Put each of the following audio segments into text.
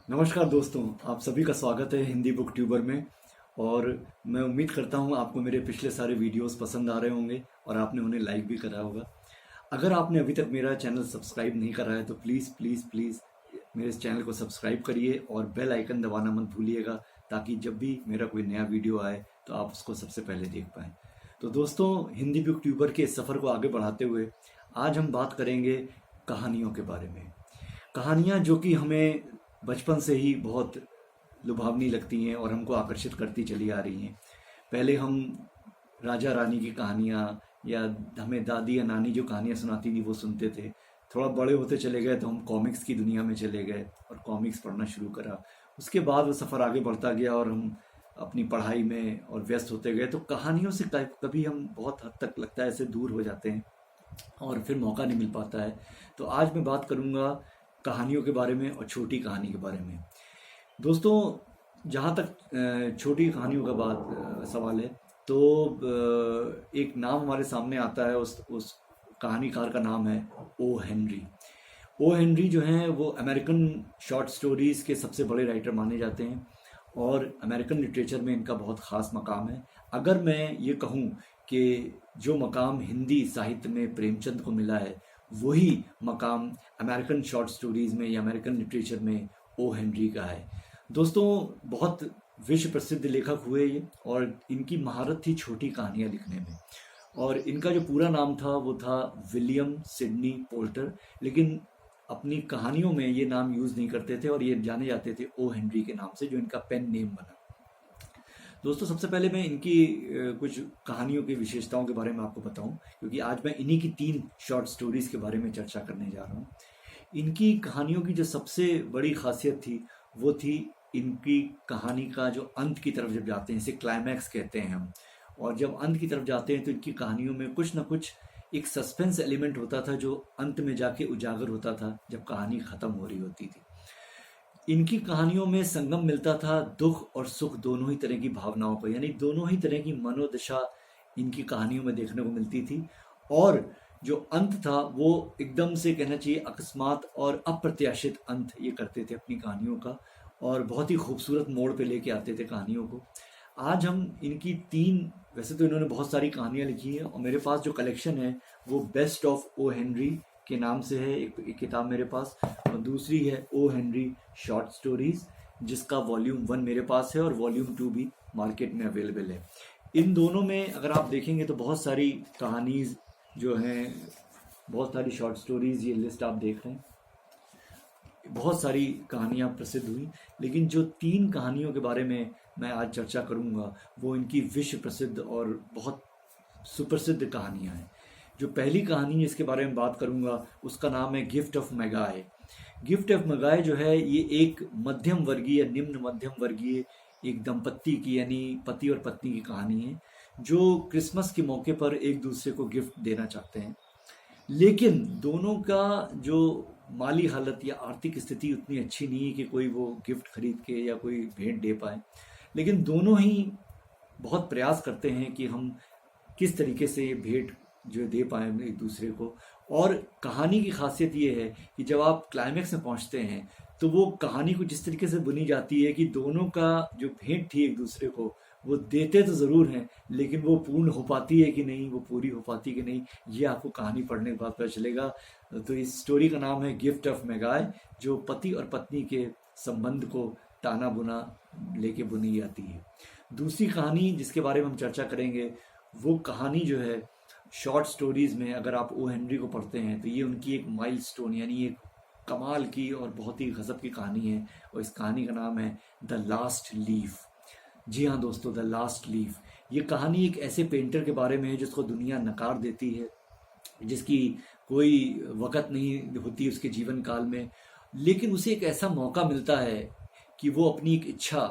नमस्कार दोस्तों, आप सभी का स्वागत है हिंदी बुक ट्यूबर में। और मैं उम्मीद करता हूँ आपको मेरे पिछले सारे वीडियोस पसंद आ रहे होंगे और आपने उन्हें लाइक भी करा होगा। अगर आपने अभी तक मेरा चैनल सब्सक्राइब नहीं करा है तो प्लीज़ प्लीज़ प्लीज़ मेरे इस चैनल को सब्सक्राइब करिए और बेल आइकन दबाना मत भूलिएगा, ताकि जब भी मेरा कोई नया वीडियो आए तो आप उसको सबसे पहले देख पाएँ। तो दोस्तों, हिंदी बुक ट्यूबर के इस सफ़र को आगे बढ़ाते हुए आज हम बात करेंगे कहानियों के बारे में। कहानियाँ जो कि हमें बचपन से ही बहुत लुभावनी लगती हैं और हमको आकर्षित करती चली आ रही हैं। पहले हम राजा रानी की कहानियाँ या हमें दादी या नानी जो कहानियाँ सुनाती थी वो सुनते थे। थोड़ा बड़े होते चले गए तो हम कॉमिक्स की दुनिया में चले गए और कॉमिक्स पढ़ना शुरू करा। उसके बाद वो सफ़र आगे बढ़ता गया और हम अपनी पढ़ाई में और व्यस्त होते गए, तो कहानियों से कभी हम बहुत हद तक लगता है ऐसे दूर हो जाते हैं और फिर मौका नहीं मिल पाता है। तो आज मैं बात करूँगा कहानियों के बारे में और छोटी कहानी के बारे में। दोस्तों, जहाँ तक छोटी कहानियों का सवाल है, तो एक नाम हमारे सामने आता है। उस कहानीकार का नाम है ओ हेनरी। ओ हेनरी जो हैं वो अमेरिकन शॉर्ट स्टोरीज़ के सबसे बड़े राइटर माने जाते हैं और अमेरिकन लिटरेचर में इनका बहुत ख़ास मकाम है। अगर मैं ये कहूँ कि जो मकाम हिंदी साहित्य में प्रेमचंद को मिला है, वही मकाम अमेरिकन शॉर्ट स्टोरीज़ में या अमेरिकन लिटरेचर में ओ हेनरी का है। दोस्तों, बहुत विश्व प्रसिद्ध लेखक हुए ये, और इनकी महारत थी छोटी कहानियाँ लिखने में। और इनका जो पूरा नाम था वो था विलियम सिडनी पोल्टर, लेकिन अपनी कहानियों में ये नाम यूज़ नहीं करते थे और ये जाने जाते थे ओ हेनरी के नाम से, जो इनका पेन नेम बना। दोस्तों, सबसे पहले मैं इनकी कुछ कहानियों की विशेषताओं के बारे में आपको बताऊं, क्योंकि आज मैं इन्हीं की 3 शॉर्ट स्टोरीज़ के बारे में चर्चा करने जा रहा हूं। इनकी कहानियों की जो सबसे बड़ी खासियत थी वो थी इनकी कहानी का जो अंत की तरफ जब जाते हैं, इसे क्लाइमैक्स कहते हैं हम। और जब अंत की तरफ जाते हैं तो इनकी कहानियों में कुछ ना कुछ एक सस्पेंस एलिमेंट होता था, जो अंत में जाके उजागर होता था जब कहानी ख़त्म हो रही होती थी। इनकी कहानियों में संगम मिलता था दुख और सुख दोनों ही तरह की भावनाओं को, यानी दोनों ही तरह की मनोदशा इनकी कहानियों में देखने को मिलती थी। और जो अंत था वो एकदम से कहना चाहिए अकस्मात और अप्रत्याशित अंत ये करते थे अपनी कहानियों का, और बहुत ही खूबसूरत मोड़ पे लेके आते थे कहानियों को। आज हम इनकी 3, वैसे तो इन्होंने बहुत सारी कहानियाँ लिखी हैं और मेरे पास जो कलेक्शन है वो बेस्ट ऑफ ओ हेनरी के नाम से है। एक किताब मेरे पास, और दूसरी है ओ हेनरी शॉर्ट स्टोरीज, जिसका वॉल्यूम 1 मेरे पास है और वॉल्यूम 2 भी मार्केट में अवेलेबल है। इन दोनों में अगर आप देखेंगे तो बहुत सारी कहानीज जो हैं, बहुत सारी शॉर्ट स्टोरीज, ये लिस्ट आप देख रहे हैं, बहुत सारी कहानियाँ प्रसिद्ध हुई। लेकिन जो 3 कहानियों के बारे में मैं आज चर्चा करूँगा वो इनकी विश्व प्रसिद्ध और बहुत सुप्रसिद्ध कहानियाँ हैं। जो पहली कहानी जिसके बारे में बात करूँगा उसका नाम है गिफ्ट ऑफ मैगाय। गिफ्ट ऑफ मैगाय जो है ये एक मध्यम वर्गीय, निम्न मध्यम वर्गीय एक दंपत्ति की, यानी पति और पत्नी की कहानी है, जो क्रिसमस के मौके पर एक दूसरे को गिफ्ट देना चाहते हैं। लेकिन दोनों का जो माली हालत या आर्थिक स्थिति उतनी अच्छी नहीं है कि कोई वो गिफ्ट खरीद के या कोई भेंट दे पाए। लेकिन दोनों ही बहुत प्रयास करते हैं कि हम किस तरीके से ये भेंट जो दे पाए एक दूसरे को। और कहानी की खासियत ये है कि जब आप क्लाइमैक्स में पहुंचते हैं तो वो कहानी को जिस तरीके से बुनी जाती है कि दोनों का जो भेंट थी एक दूसरे को, वो देते तो ज़रूर हैं, लेकिन वो पूर्ण हो पाती है कि नहीं, वो पूरी हो पाती कि नहीं, ये आपको कहानी पढ़ने के बाद पता चलेगा। तो इस स्टोरी का नाम है गिफ्ट ऑफ मैगाय, जो पति और पत्नी के संबंध को ताना बुना लेके बुनी जाती है। दूसरी कहानी जिसके बारे में हम चर्चा करेंगे वो कहानी जो है शॉर्ट स्टोरीज में, अगर आप ओ हेनरी को पढ़ते हैं तो ये उनकी एक माइलस्टोन, यानी एक कमाल की और बहुत ही गजब की कहानी है। और इस कहानी का नाम है द लास्ट लीफ। जी हाँ दोस्तों, द लास्ट लीफ। ये कहानी एक ऐसे पेंटर के बारे में है जिसको दुनिया नकार देती है, जिसकी कोई वक़्त नहीं होती उसके जीवन काल में, लेकिन उसे एक ऐसा मौका मिलता है कि वो अपनी एक इच्छा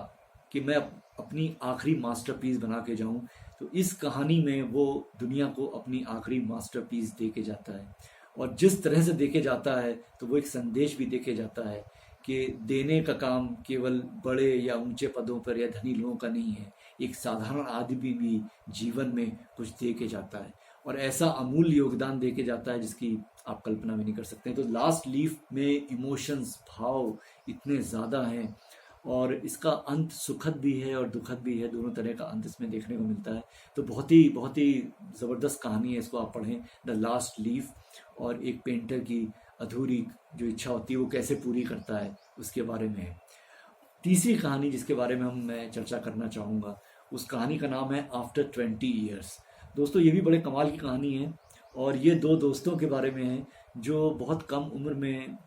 कि मैं अपनी आखिरी मास्टरपीस बना के जाऊं, तो इस कहानी में वो दुनिया को अपनी आखिरी मास्टरपीस दे के जाता है। और जिस तरह से देके जाता है तो वो एक संदेश भी देके जाता है कि देने का काम केवल बड़े या ऊंचे पदों पर या धनी लोगों का नहीं है, एक साधारण आदमी भी जीवन में कुछ दे के जाता है और ऐसा अमूल्य योगदान दे के जाता है जिसकी आप कल्पना भी नहीं कर सकते। तो लास्ट लीफ में इमोशंस, भाव इतने ज़्यादा हैं और इसका अंत सुखद भी है और दुखद भी है, दोनों तरह का अंत इसमें देखने को मिलता है। तो बहुत ही ज़बरदस्त कहानी है, इसको आप पढ़ें, द लास्ट लीफ। और एक पेंटर की अधूरी जो इच्छा होती है वो कैसे पूरी करता है, उसके बारे में है। तीसरी कहानी जिसके बारे में मैं चर्चा करना चाहूँगा, उस कहानी का नाम है आफ्टर 20 ईयर्स। दोस्तों ये भी बड़े कमाल की कहानी है और ये दो दोस्तों के बारे में है जो बहुत कम उम्र में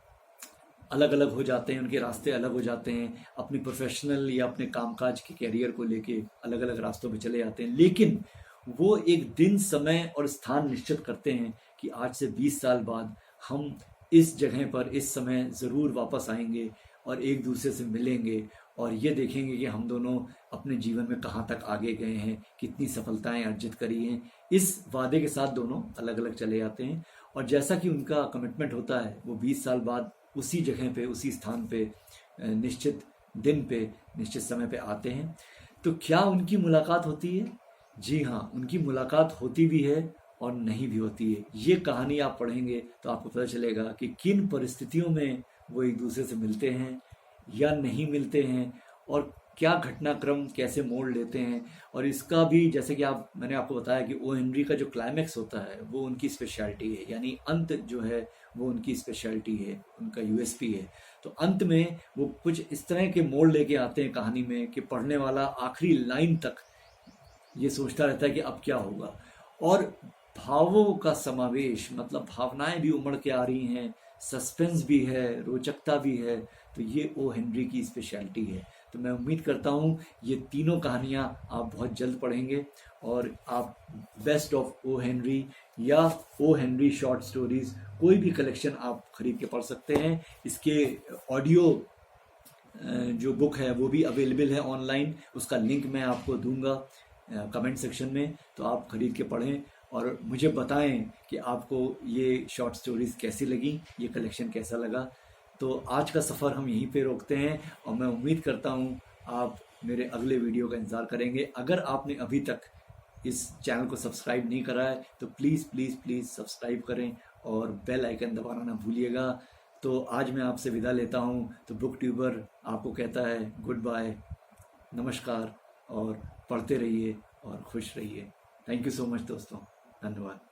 अलग अलग हो जाते हैं, उनके रास्ते अलग हो जाते हैं, अपनी प्रोफेशनल या अपने कामकाज के कैरियर को लेके अलग अलग रास्तों पे चले जाते हैं। लेकिन वो एक दिन, समय और स्थान निश्चित करते हैं कि आज से 20 साल बाद हम इस जगह पर इस समय ज़रूर वापस आएंगे और एक दूसरे से मिलेंगे और ये देखेंगे कि हम दोनों अपने जीवन में कहाँ तक आगे गए हैं, कितनी सफलताएं अर्जित करी हैं। इस वादे के साथ दोनों अलग अलग चले जाते हैं और जैसा कि उनका कमिटमेंट होता है, वो 20 साल बाद उसी जगह पे, उसी स्थान पे, निश्चित दिन पे, निश्चित समय पे आते हैं। तो क्या उनकी मुलाकात होती है? जी हाँ, उनकी मुलाकात होती भी है और नहीं भी होती है। ये कहानी आप पढ़ेंगे तो आपको पता चलेगा कि किन परिस्थितियों में वो एक दूसरे से मिलते हैं या नहीं मिलते हैं और क्या घटनाक्रम कैसे मोड़ लेते हैं। और इसका भी, जैसे कि मैंने आपको बताया कि ओ हेनरी का जो क्लाइमैक्स होता है वो उनकी स्पेशलिटी है, यानी अंत जो है वो उनकी स्पेशलिटी है, उनका यूएसपी है। तो अंत में वो कुछ इस तरह के मोड़ लेके आते हैं कहानी में कि पढ़ने वाला आखिरी लाइन तक ये सोचता रहता है कि अब क्या होगा। और भावों का समावेश, मतलब भावनाएं भी उमड़ के आ रही हैं, सस्पेंस भी है, रोचकता भी है। तो ये ओ हेनरी की स्पेशलिटी है। तो मैं उम्मीद करता हूँ ये तीनों कहानियाँ आप बहुत जल्द पढ़ेंगे और आप बेस्ट ऑफ ओ हेनरी या ओ हेनरी शॉर्ट स्टोरीज कोई भी कलेक्शन आप खरीद के पढ़ सकते हैं। इसके ऑडियो जो बुक है वो भी अवेलेबल है ऑनलाइन, उसका लिंक मैं आपको दूंगा कमेंट सेक्शन में, तो आप खरीद के पढ़ें और मुझे बताएं कि आपको ये शॉर्ट स्टोरीज कैसी लगी, ये कलेक्शन कैसा लगा। तो आज का सफ़र हम यहीं पे रोकते हैं और मैं उम्मीद करता हूँ आप मेरे अगले वीडियो का इंतज़ार करेंगे। अगर आपने अभी तक इस चैनल को सब्सक्राइब नहीं करा है तो प्लीज़ प्लीज़ प्लीज़ सब्सक्राइब करें और बेल आइकन दबाना ना भूलिएगा। तो आज मैं आपसे विदा लेता हूँ। तो बुक ट्यूबर आपको कहता है गुड बाय, नमस्कार और पढ़ते रहिए और खुश रहिए। थैंक यू सो मच दोस्तों, धन्यवाद।